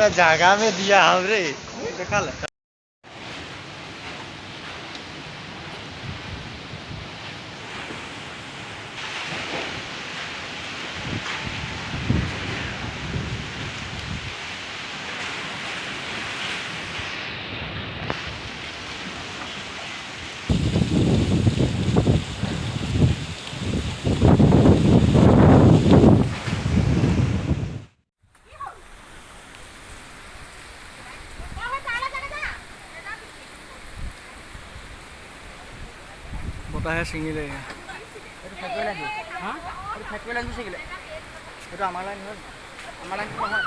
पूरा जगह में दिया हमरे देखा ले বতাহে ছিঙিলে এইটো ফেক্টৰী লাইন হা এইটো ফেক্টৰী লাইন ছিঙিলে এইটো আমাৰ লাইন নহয় আমাৰ লাইন নহয়